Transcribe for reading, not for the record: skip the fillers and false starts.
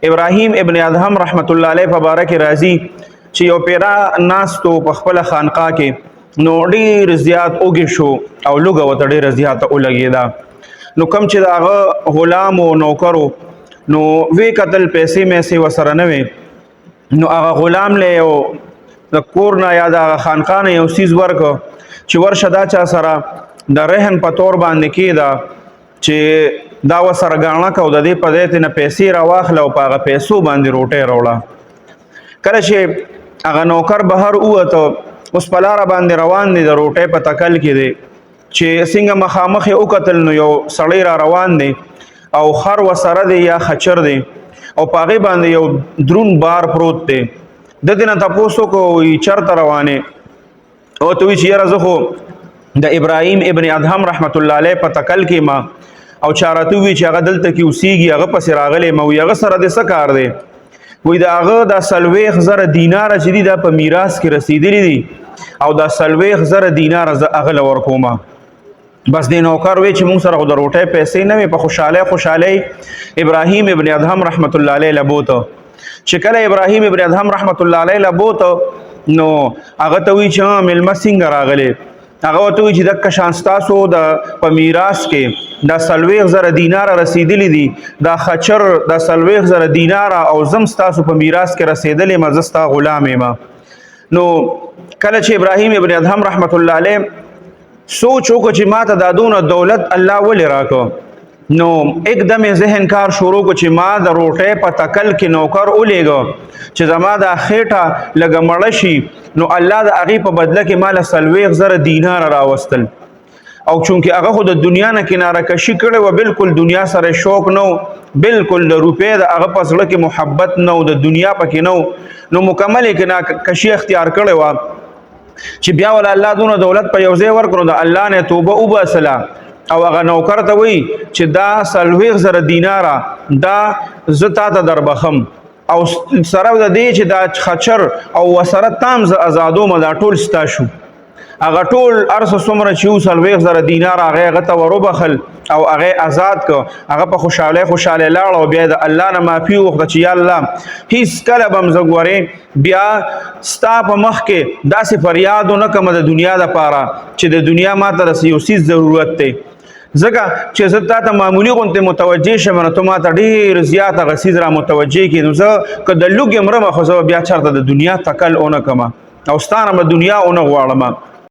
ابراهیم ابن ادهم رحمت الله علیه مبارک راضی چې یو پیرا ناس تو په خپل خانقاه کې نو ډیر زیات اوږي شو او لوګه وته ډیر زیات اولګیدا نو کم چې داغه غلام او نوکرو نو وی قتل پیسې مې سي وسره نه وي نو هغه غلام له یو د کور نه یا د خانقاه نه یو سیز ورکو چې ورشه دا چا سره د رهن په تور باندې کېدا چې دا وسره غاڼه کو د دې په دې ته نه پیسې را واخله او په هغه پیسو باندې روټه راوړه کله چې هغه نوکر بهر ووته اوس په لاره باندې روان دي د روټۍ په تکل کې دی چې څنګه مخامخ یې وکتل نو یو سړی را روان دی او خر وسره دی یا خچر دی او په هغې باندې یو درون بار پروت دی د دې نه تپوس وکړو چېرته روانې او ته وایي چې یاره زه خو د ابراهیم ابن ادهم رحمت الله علیه په تکل کې ما او چارته وی چې هغه دلته کې اوسېږي هغه پسې راغلی ما وی هغه سره د څه کار دی وی د هغه دا 40,000 دیناره چې دي دا په میراث کې رسېدلي دي او دا 40,000 دیناره زه هغه له ورکومه بس د نوکر وی چې مونږ سره خو د روټۍ پیسې نه وي په خوشحالۍ ابراهیم ابن ادهم رحمت الله علیه له بوته چې کله ابراهیم ابن ادهم رحمت الله علیه له بوته نو هغه ته وی چې میلمه څنګه راغلی هغه ورته وایي چې دکه شان ستاسو د په میراث کې دا 40,000 دیناره رسېدلي دي دا خچر دا 40,000 دیناره او زم ستاسو په میراث کې رسېدلی یم زه ستا غلام یم نو کله چې ابراهیم ابن ادهم رحمت الله علیه سوچ وکړو چې ما ته دا دونه دولت الله ولې راکړو نو एकदम ذهن کار شروع کو چې ما د روټۍ په تکل کې نوکر ولېږه چې زما دا خېټه لږه مړه شي نو الله د هغې په بدله کې ماله 40,000 دیناره راوستل او چونکې هغه خو د دنیا نه کناره کشي کړې وه بالکل دنیا سره شوق نه بالکل د روپۍ د هغه په زړه کې محبت نه د دنیا پکې نه نو مکمل یې کشي اختیار کړې وه چې بیا ولا الله دونه دولت په یو ځای ورکړو د الله نه توبه وباسله او هغه نوکر ته وایي چې دا 40,000 دیناره دا زه تا ته در بخم او سره د دې چې دا خچر او وسره تام زه ازادومه دا ټول ستا شو هغه ټول ارسه څومره چې 40,000 دیناره هغې هغه ته وروبخل او هغې آزاد که هغه په خوشحالۍ لاړ او بیا د الله نه معافي وغوښته چې یا الله هېڅ کله به م زه ګورې بیا ستا په مخ کې داسې فریاد ونه کړم د دنیا دپاره چې د دنیا ما ته د یو څیز ضرورت دی ځکه چې زه تا ته معمولي غوندې متوجه شم نو ته ما ته ډېر زیات هغه څیز را متوجه کړي نو زه که د لوږې مرمه خو زه بیا چېرته د دنیا تکل ونه کړم او ستا نه به دنیا ونه غواړم